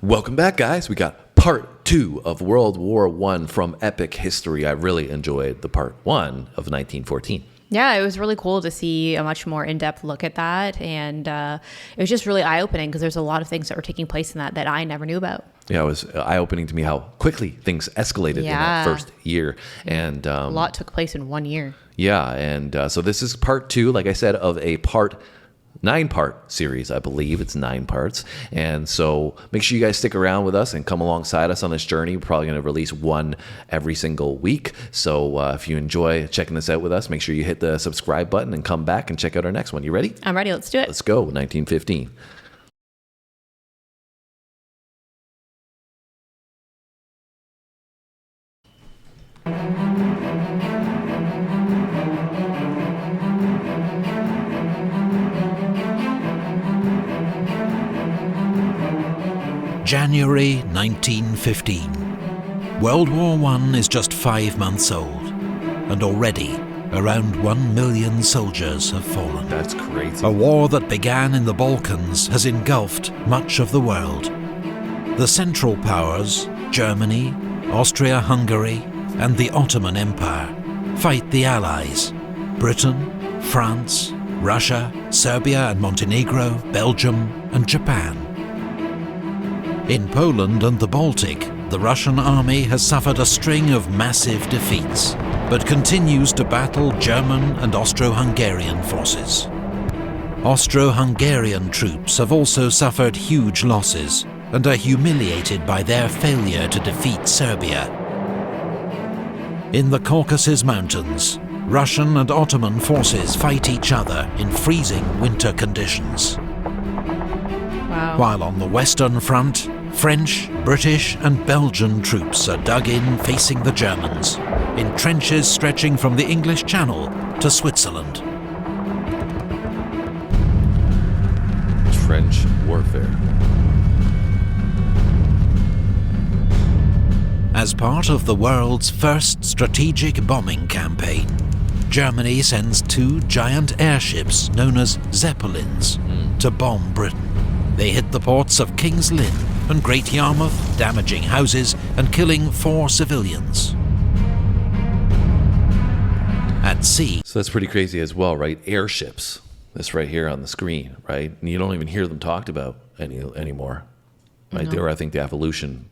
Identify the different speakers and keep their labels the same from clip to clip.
Speaker 1: Welcome back, guys. We got part 2 of World War I from epic history. I really enjoyed the part 1 of 1914.
Speaker 2: Yeah, it was really cool to see a much more in-depth look at that. And it was just really eye-opening because there's a lot of things that were taking place in that I never knew about.
Speaker 1: Yeah, it was eye-opening to me how quickly things escalated in that first year. And
Speaker 2: a lot took place in 1 year.
Speaker 1: Yeah, and so this is part 2, like I said, of a 9-part series, I believe. It's 9 parts. And so make sure you guys stick around with us and come alongside us on this journey. We're probably going to release one every single week. So if you enjoy checking this out with us, make sure you hit the subscribe button and come back and check out our next one. You ready?
Speaker 2: I'm ready. Let's do it.
Speaker 1: Let's go. 1915.
Speaker 3: January 1915. World War I is just 5 months old, and already around 1 million soldiers have fallen.
Speaker 1: That's crazy.
Speaker 3: A war that began in the Balkans has engulfed much of the world. The Central Powers, Germany, Austria-Hungary, and the Ottoman Empire, fight the Allies, Britain, France, Russia, Serbia and Montenegro, Belgium, and Japan. In Poland and the Baltic, the Russian army has suffered a string of massive defeats, but continues to battle German and Austro-Hungarian forces. Austro-Hungarian troops have also suffered huge losses and are humiliated by their failure to defeat Serbia. In the Caucasus Mountains, Russian and Ottoman forces fight each other in freezing winter conditions.
Speaker 2: Wow.
Speaker 3: While on the Western Front, French, British and Belgian troops are dug in facing the Germans, in trenches stretching from the English Channel to Switzerland.
Speaker 1: Trench warfare.
Speaker 3: As part of the world's first strategic bombing campaign, Germany sends 2 giant airships known as Zeppelins to bomb Britain. They hit the ports of King's Lynn and Great Yarmouth, damaging houses and killing 4 civilians. At sea...
Speaker 1: So that's pretty crazy as well, right? Airships. This right here on the screen, right? And you don't even hear them talked about anymore, right?
Speaker 2: No.
Speaker 1: They were, I think, the evolution,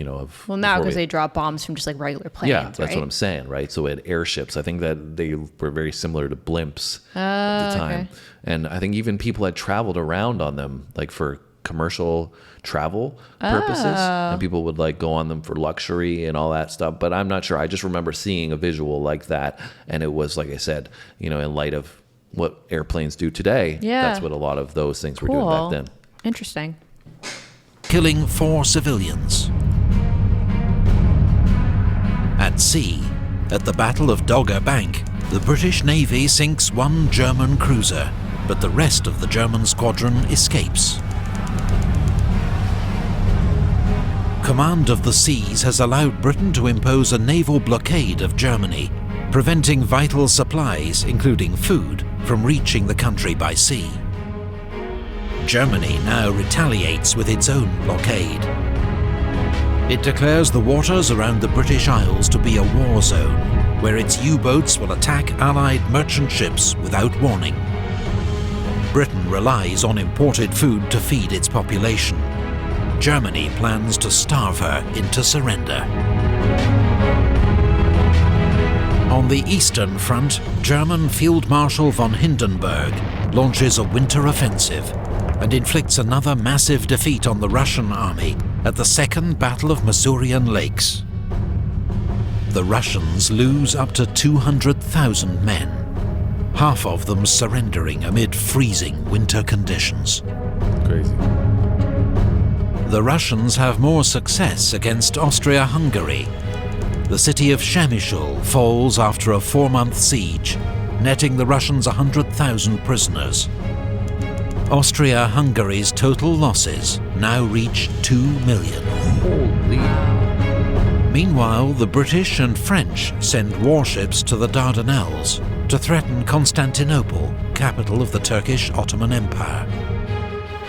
Speaker 1: of...
Speaker 2: Well, now because they drop bombs from just like regular planes,
Speaker 1: Yeah, that's
Speaker 2: right?
Speaker 1: what I'm saying, right? So we had airships. I think that they were very similar to blimps at the time.
Speaker 2: Okay.
Speaker 1: And I think even people had traveled around on them, like for commercial travel purposes, and people would like go on them for luxury and all that stuff. But I'm not sure. I just remember seeing a visual like that, and it was, like I said, in light of what airplanes do today, that's what a lot of those things were doing back then.
Speaker 2: Interesting.
Speaker 3: Killing 4 civilians. At sea, at the Battle of Dogger Bank, the British Navy sinks 1 German cruiser, but the rest of the German squadron escapes. Command of the seas has allowed Britain to impose a naval blockade of Germany, preventing vital supplies, including food, from reaching the country by sea. Germany now retaliates with its own blockade. It declares the waters around the British Isles to be a war zone, where its U-boats will attack Allied merchant ships without warning. Britain relies on imported food to feed its population. Germany plans to starve her into surrender. On the Eastern Front, German Field Marshal von Hindenburg launches a winter offensive and inflicts another massive defeat on the Russian army at the Second Battle of Masurian Lakes. The Russians lose up to 200,000 men, half of them surrendering amid freezing winter conditions.
Speaker 1: Crazy.
Speaker 3: The Russians have more success against Austria-Hungary. The city of Przemysl falls after a 4-month siege, netting the Russians 100,000 prisoners. Austria-Hungary's total losses now reach 2 million.
Speaker 1: Holy.
Speaker 3: Meanwhile, the British and French send warships to the Dardanelles to threaten Constantinople, capital of the Turkish Ottoman Empire.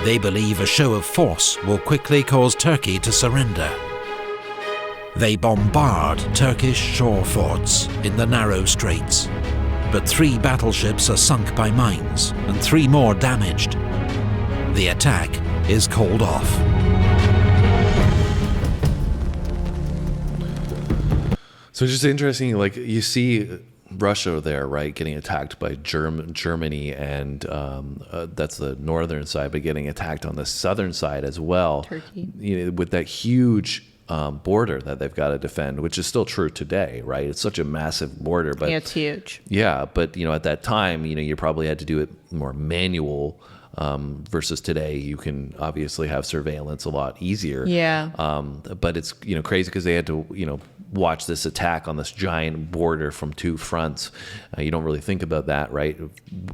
Speaker 3: They believe a show of force will quickly cause Turkey to surrender. They bombard Turkish shore forts in the narrow straits, but 3 battleships are sunk by mines and 3 more damaged. The attack is called off.
Speaker 1: So it's just interesting, like you see Russia there, right, getting attacked by Germany, and that's the northern side, but getting attacked on the southern side as well.
Speaker 2: Turkey.
Speaker 1: You know, with that huge border that they've got to defend, which is still true today, right? It's such a massive border, but
Speaker 2: Yeah, it's huge.
Speaker 1: yeah, but you know, at that time, you know, you probably had to do it more manual. Versus today, you can obviously have surveillance a lot easier.
Speaker 2: Yeah.
Speaker 1: But it's, you know, crazy because they had to, you know, watch this attack on this giant border from 2 fronts. You don't really think about that, right,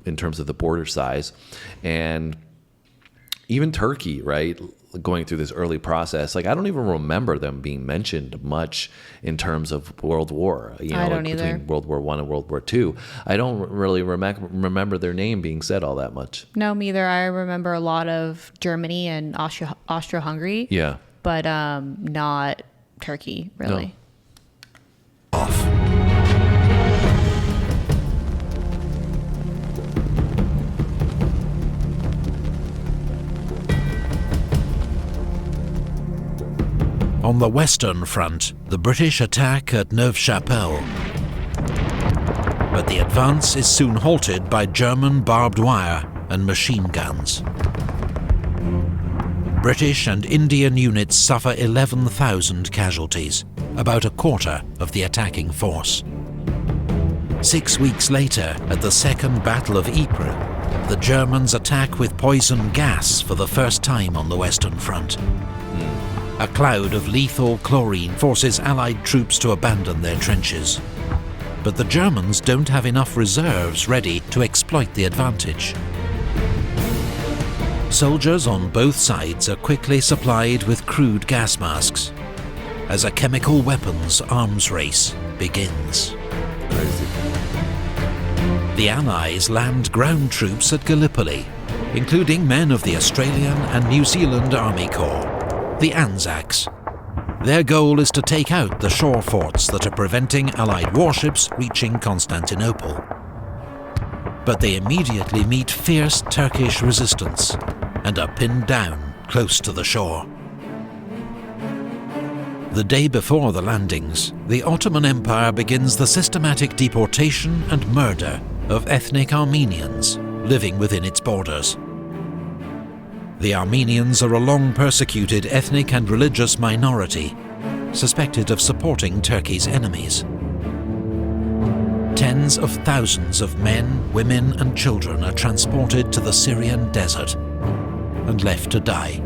Speaker 1: in terms of the border size. And even Turkey, right, going through this early process, like I don't even remember them being mentioned much in terms of World War. You know,
Speaker 2: I don't
Speaker 1: like
Speaker 2: either.
Speaker 1: between World War I and World War II. I don't really remember their name being said all that much.
Speaker 2: No, me either. I remember a lot of Germany and Austria-Hungary.
Speaker 1: Yeah.
Speaker 2: But not Turkey, really.
Speaker 3: Off. On the Western Front, the British attack at Neuve-Chapelle. But the advance is soon halted by German barbed wire and machine guns. British and Indian units suffer 11,000 casualties, about a quarter of the attacking force. 6 weeks later, at the Second Battle of Ypres, the Germans attack with poison gas for the first time on the Western Front. A cloud of lethal chlorine forces Allied troops to abandon their trenches. But the Germans don't have enough reserves ready to exploit the advantage. Soldiers on both sides are quickly supplied with crude gas masks, as a chemical weapons arms race begins. The Allies land ground troops at Gallipoli, including men of the Australian and New Zealand Army Corps, the Anzacs. Their goal is to take out the shore forts that are preventing Allied warships reaching Constantinople. But they immediately meet fierce Turkish resistance and are pinned down close to the shore. The day before the landings, the Ottoman Empire begins the systematic deportation and murder of ethnic Armenians living within its borders. The Armenians are a long-persecuted ethnic and religious minority, suspected of supporting Turkey's enemies. Tens of thousands of men, women and children are transported to the Syrian desert and left to die.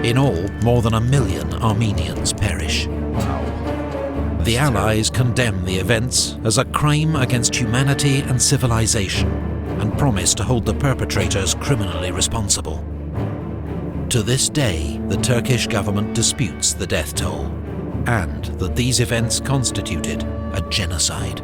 Speaker 3: In all, more than 1 million Armenians perish. The Allies condemn the events as a crime against humanity and civilization, and promise to hold the perpetrators criminally responsible. To this day, the Turkish government disputes the death toll, and that these events constituted a genocide.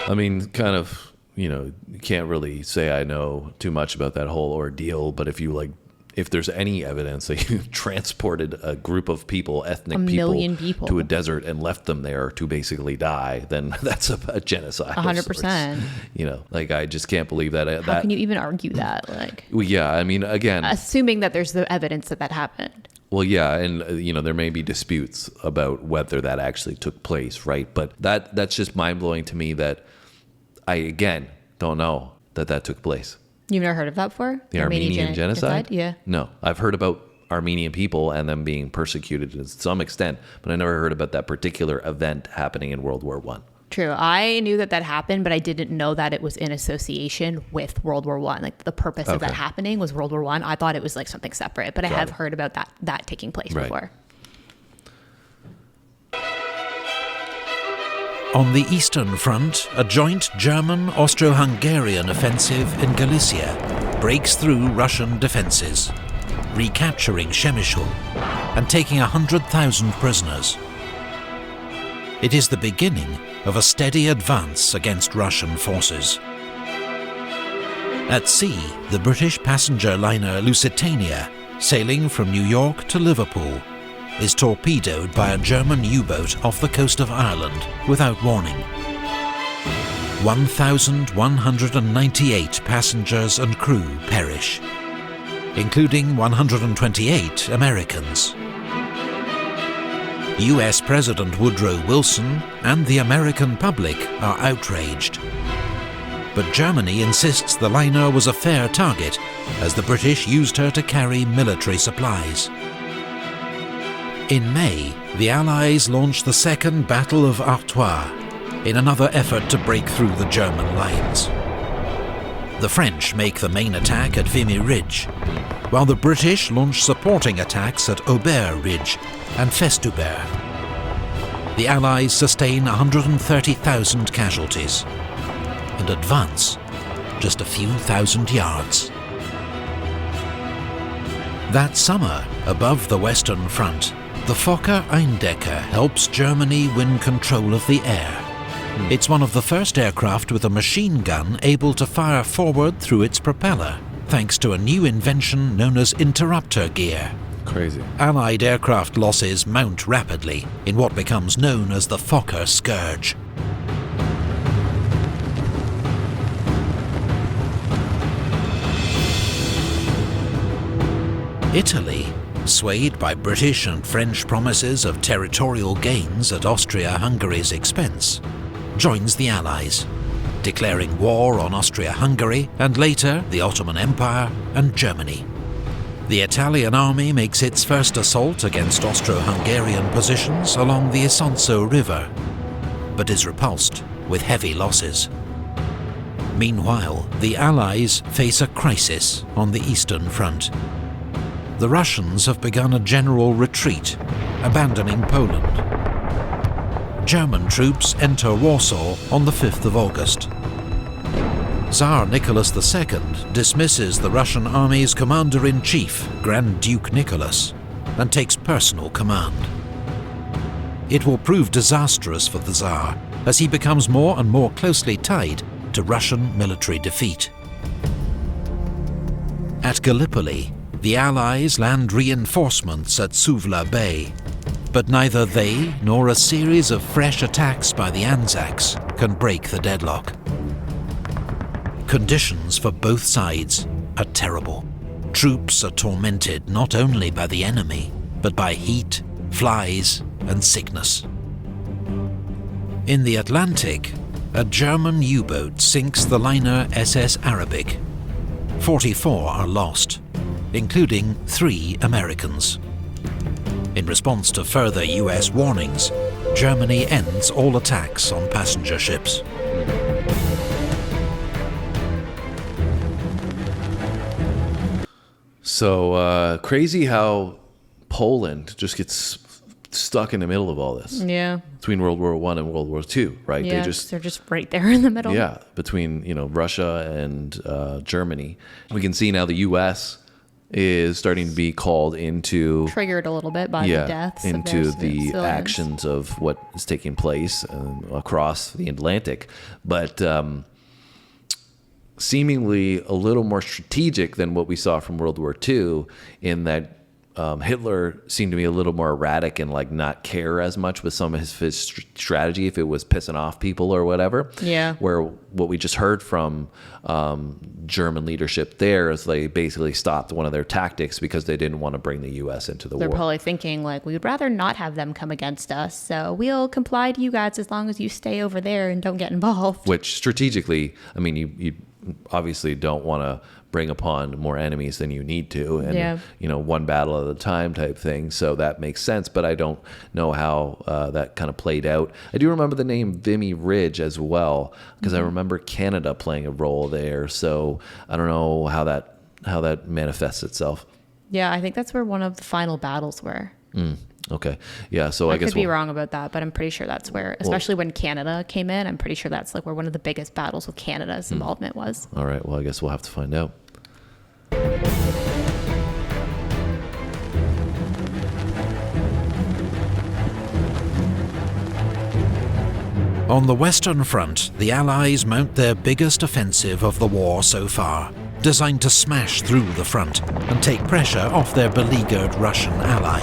Speaker 1: I mean, kind of, you know, you can't really say I know too much about that whole ordeal, but if there's any evidence that you transported a group of people, ethnic people, to a desert and left them there to basically die, then that's a genocide.
Speaker 2: 100%.
Speaker 1: You know, like I just can't believe that.
Speaker 2: How can you even argue that? Like,
Speaker 1: well, yeah, I mean, again,
Speaker 2: assuming that there's the evidence that happened.
Speaker 1: Well, yeah, and you know there may be disputes about whether that actually took place, right? But that's just mind blowing to me that I again don't know that took place.
Speaker 2: You've never heard of that before?
Speaker 1: The Armenian genocide?
Speaker 2: Yeah.
Speaker 1: No, I've heard about Armenian people and them being persecuted to some extent, but I never heard about that particular event happening in World War I.
Speaker 2: True. I knew that happened, but I didn't know that it was in association with World War I. Like the purpose of that happening was World War I. I thought it was like something separate, but I have heard about that taking place before.
Speaker 3: On the Eastern Front, a joint German-Austro-Hungarian offensive in Galicia breaks through Russian defences, recapturing Przemysl and taking 100,000 prisoners. It is the beginning of a steady advance against Russian forces. At sea, the British passenger liner Lusitania, sailing from New York to Liverpool, is torpedoed by a German U-boat off the coast of Ireland without warning. 1,198 passengers and crew perish, including 128 Americans. US President Woodrow Wilson and the American public are outraged. But Germany insists the liner was a fair target, as the British used her to carry military supplies. In May, the Allies launched the Second Battle of Artois, in another effort to break through the German lines. The French make the main attack at Vimy Ridge, while the British launch supporting attacks at Aubert Ridge and Festubert. The Allies sustain 130,000 casualties and advance just a few thousand yards. That summer, above the Western Front, the Fokker Eindecker helps Germany win control of the air. It's one of the first aircraft with a machine gun able to fire forward through its propeller, thanks to a new invention known as interrupter gear.
Speaker 1: Crazy.
Speaker 3: Allied aircraft losses mount rapidly in what becomes known as the Fokker Scourge. Italy, swayed by British and French promises of territorial gains at Austria-Hungary's expense, joins the Allies, declaring war on Austria-Hungary and later the Ottoman Empire and Germany. The Italian army makes its first assault against Austro-Hungarian positions along the Isonzo River, but is repulsed with heavy losses. Meanwhile, the Allies face a crisis on the Eastern Front. The Russians have begun a general retreat, abandoning Poland. German troops enter Warsaw on the 5th of August. Tsar Nicholas II dismisses the Russian army's commander-in-chief, Grand Duke Nicholas, and takes personal command. It will prove disastrous for the Tsar, as he becomes more and more closely tied to Russian military defeat. At Gallipoli, the Allies land reinforcements at Suvla Bay, but neither they nor a series of fresh attacks by the Anzacs can break the deadlock. Conditions for both sides are terrible. Troops are tormented not only by the enemy, but by heat, flies, and sickness. In the Atlantic, a German U-boat sinks the liner SS Arabic. 44 are lost, including 3 Americans. In response to further US warnings, Germany ends all attacks on passenger ships.
Speaker 1: So crazy how Poland just gets stuck in the middle of all this.
Speaker 2: Yeah.
Speaker 1: Between World War I and World War II, right?
Speaker 2: Yeah, they're just right there in the middle.
Speaker 1: Yeah, between Russia and Germany. We can see now the U.S. is starting to be called into...
Speaker 2: Triggered a little bit by the deaths
Speaker 1: into
Speaker 2: of their
Speaker 1: the
Speaker 2: civilians.
Speaker 1: actions of what is taking place across the Atlantic. But seemingly a little more strategic than what we saw from World War II, in that Hitler seemed to be a little more erratic and not care as much with some of his strategy if it was pissing off people or whatever.
Speaker 2: Yeah.
Speaker 1: Where what we just heard from German leadership there is they basically stopped one of their tactics because they didn't want to bring the U.S. into the war.
Speaker 2: They're probably thinking we'd rather not have them come against us, so we'll comply to you guys as long as you stay over there and don't get involved.
Speaker 1: Which strategically, I mean, you obviously don't want to bring upon more enemies than you need to, and one battle at a time type thing. So that makes sense, but I don't know how that kind of played out. I do remember the name Vimy Ridge as well, because I remember Canada playing a role there. So I don't know how that manifests itself.
Speaker 2: Yeah, I think that's where one of the final battles were.
Speaker 1: Okay. Yeah. So I guess
Speaker 2: could be wrong about that, but I'm pretty sure that's where, especially when Canada came in, I'm pretty sure that's where one of the biggest battles with Canada's involvement was.
Speaker 1: All right. Well, I guess we'll have to find out.
Speaker 3: On the Western Front, the Allies mount their biggest offensive of the war so far, designed to smash through the front and take pressure off their beleaguered Russian ally.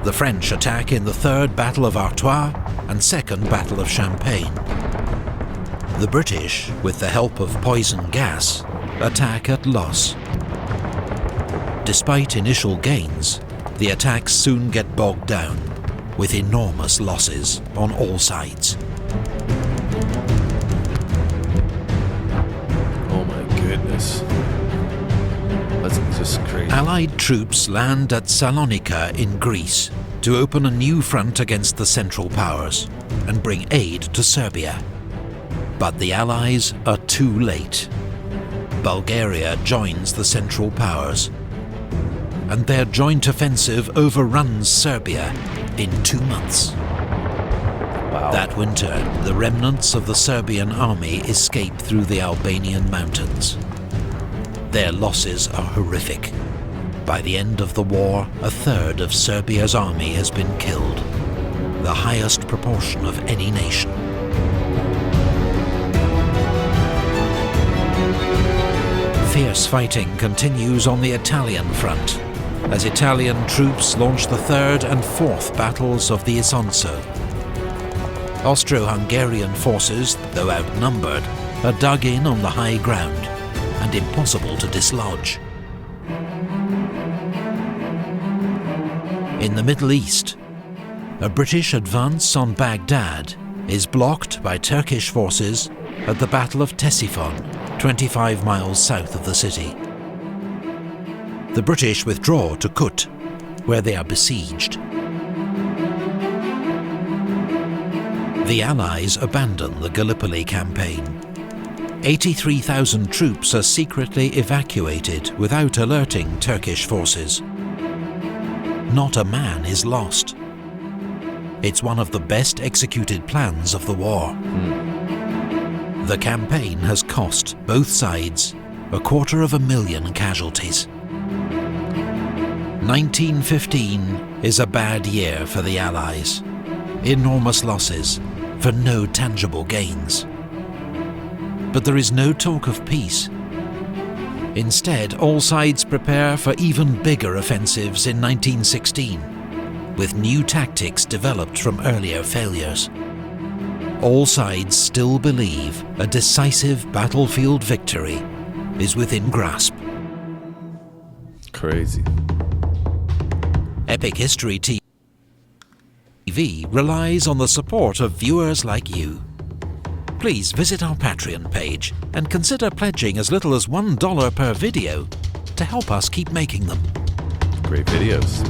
Speaker 3: The French attack in the Third Battle of Artois and Second Battle of Champagne. The British, with the help of poison gas, attack at Loos. Despite initial gains, the attacks soon get bogged down, with enormous losses on all sides.
Speaker 1: Oh my goodness. That's just crazy.
Speaker 3: Allied troops land at Salonika in Greece to open a new front against the Central Powers and bring aid to Serbia. But the Allies are too late. Bulgaria joins the Central Powers, and their joint offensive overruns Serbia in 2 months.
Speaker 1: Wow.
Speaker 3: That winter, the remnants of the Serbian army escape through the Albanian mountains. Their losses are horrific. By the end of the war, a third of Serbia's army has been killed, the highest proportion of any nation. Fierce fighting continues on the Italian front, as Italian troops launch the third and fourth battles of the Isonzo. Austro-Hungarian forces, though outnumbered, are dug in on the high ground and impossible to dislodge. In the Middle East, a British advance on Baghdad is blocked by Turkish forces at the Battle of Ctesiphon, 25 miles south of the city. The British withdraw to Kut, where they are besieged. The Allies abandon the Gallipoli campaign. 83,000 troops are secretly evacuated without alerting Turkish forces. Not a man is lost. It's one of the best executed plans of the war. The campaign has cost both sides 250,000 casualties. 1915 is a bad year for the Allies. Enormous losses for no tangible gains. But there is no talk of peace. Instead, all sides prepare for even bigger offensives in 1916, with new tactics developed from earlier failures. All sides still believe a decisive battlefield victory is within grasp.
Speaker 1: Crazy.
Speaker 3: Epic History TV relies on the support of viewers like you. Please visit our Patreon page and consider pledging as little as $1 per video to help us keep making them.
Speaker 1: Great videos.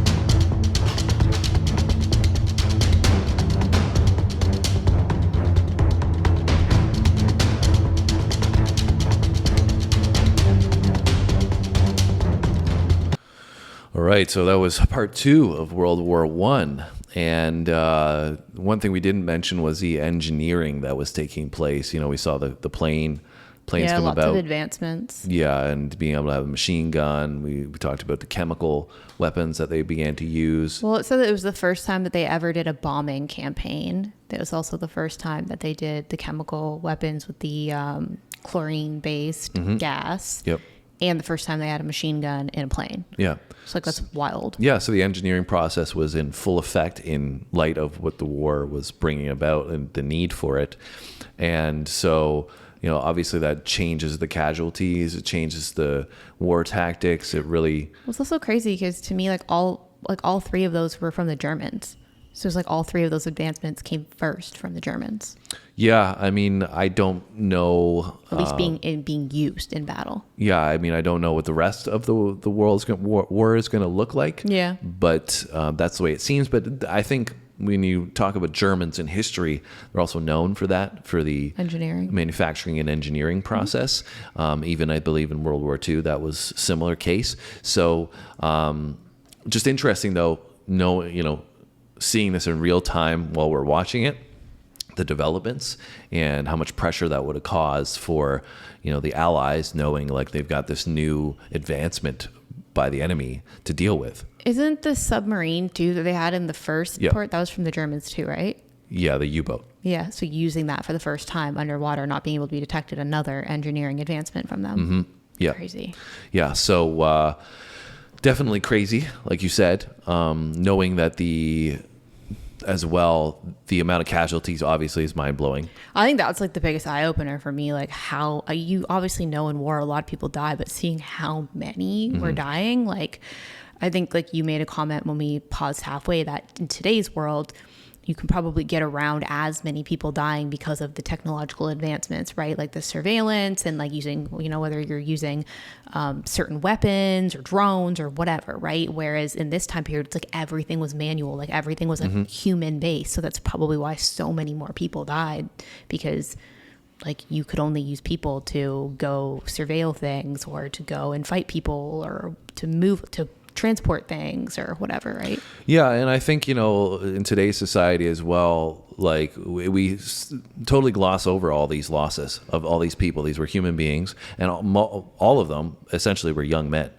Speaker 1: All right, so that was part 2 of World War I. And one thing we didn't mention was the engineering that was taking place. You know, we saw the planes come about.
Speaker 2: Yeah, lots of advancements.
Speaker 1: Yeah, and being able to have a machine gun. We talked about the chemical weapons that they began to use.
Speaker 2: Well, it said that it was the first time that they ever did a bombing campaign. It was also the first time that they did the chemical weapons with the chlorine-based gas.
Speaker 1: Yep.
Speaker 2: And the first time they had a machine gun in a plane.
Speaker 1: Yeah.
Speaker 2: It's like, that's wild.
Speaker 1: Yeah, so the engineering process was in full effect in light of what the war was bringing about and the need for it. And so, you know, obviously that changes the casualties, it changes the war tactics. It really...
Speaker 2: Well, it's also crazy because to me, all 3 of those were from the Germans. So it's like all 3 of those advancements came first from the Germans.
Speaker 1: Yeah, I mean, I don't know.
Speaker 2: At least being used in battle.
Speaker 1: Yeah, I mean, I don't know what the rest of the world's war is going to look like.
Speaker 2: Yeah.
Speaker 1: But that's the way it seems. But I think when you talk about Germans in history, they're also known for that, for the
Speaker 2: engineering,
Speaker 1: manufacturing and engineering process. Even I believe in World War II, that was a similar case. So just interesting though, seeing this in real time while we're watching it, the developments and how much pressure that would have caused for, the Allies, knowing like they've got this new advancement by the enemy to deal with.
Speaker 2: Isn't the submarine too that they had in the first part, that was from the Germans too, right?
Speaker 1: Yeah, the U-boat.
Speaker 2: Yeah, so using that for the first time underwater, not being able to be detected, another engineering advancement from them.
Speaker 1: Mm-hmm. Yeah.
Speaker 2: Crazy.
Speaker 1: Yeah, so definitely crazy, like you said, knowing that the amount of casualties obviously is mind-blowing.
Speaker 2: I think that's like the biggest eye-opener for me, like how you obviously know in war a lot of people die, but seeing how many were dying, like I think like you made a comment when we paused halfway that in today's world you can probably get around as many people dying because of the technological advancements, right? Like the surveillance and like using, whether you're using certain weapons or drones or whatever, right? Whereas in this time period, it's like everything was manual, like everything was like human based. So that's probably why so many more people died, because like you could only use people to go surveil things or to go and fight people or to transport things or whatever, right?
Speaker 1: Yeah, and I think, in today's society as well, like we totally gloss over all these losses of all these people. These were human beings, and all of them essentially were young men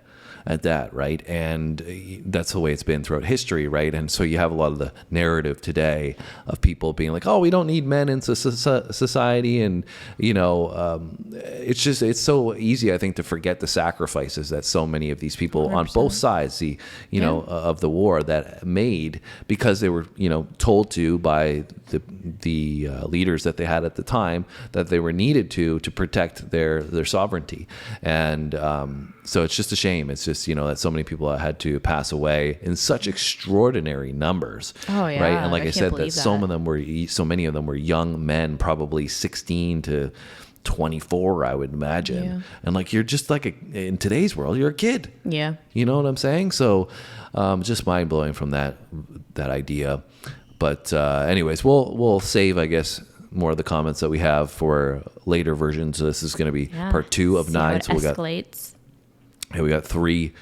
Speaker 1: at that, right? And that's the way it's been throughout history, right? And so you have a lot of the narrative today of people being like, oh, we don't need men in society. And, it's so easy, I think, to forget the sacrifices that so many of these people 100%. On both sides, of the war that made, because they were, told to by the leaders that they had at the time that they were needed to protect their sovereignty. And so it's just a shame. It's just, that so many people had to pass away in such extraordinary numbers.
Speaker 2: Oh, yeah.
Speaker 1: Right. And like I said, that so many of them were young men, probably 16 to 24, I would imagine. Yeah. And like, you're just like in today's world, you're a kid.
Speaker 2: Yeah.
Speaker 1: You know what I'm saying? So just mind blowing from that idea. But anyways, we'll save, I guess, more of the comments that we have for later versions. So this is going to be part 2 of 9. So we got 3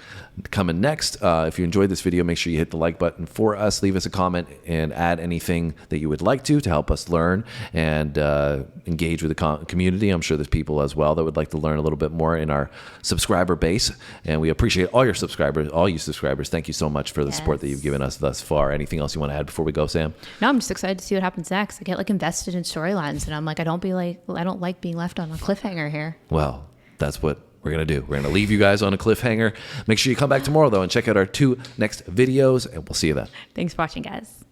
Speaker 1: coming next. If you enjoyed this video, make sure you hit the like button for us. Leave us a comment and add anything that you would like to help us learn and engage with the community. I'm sure there's people as well that would like to learn a little bit more in our subscriber base. And we appreciate all you subscribers. Thank you so much for the support that you've given us thus far. Anything else you want to add before we go, Sam?
Speaker 2: No, I'm just excited to see what happens next. I get like invested in storylines, and I'm like, I don't like being left on a cliffhanger here.
Speaker 1: Well, that's what we're going to do. We're going to leave you guys on a cliffhanger. Make sure you come back tomorrow, though, and check out our 2 next videos, and we'll see you then.
Speaker 2: Thanks for watching, guys.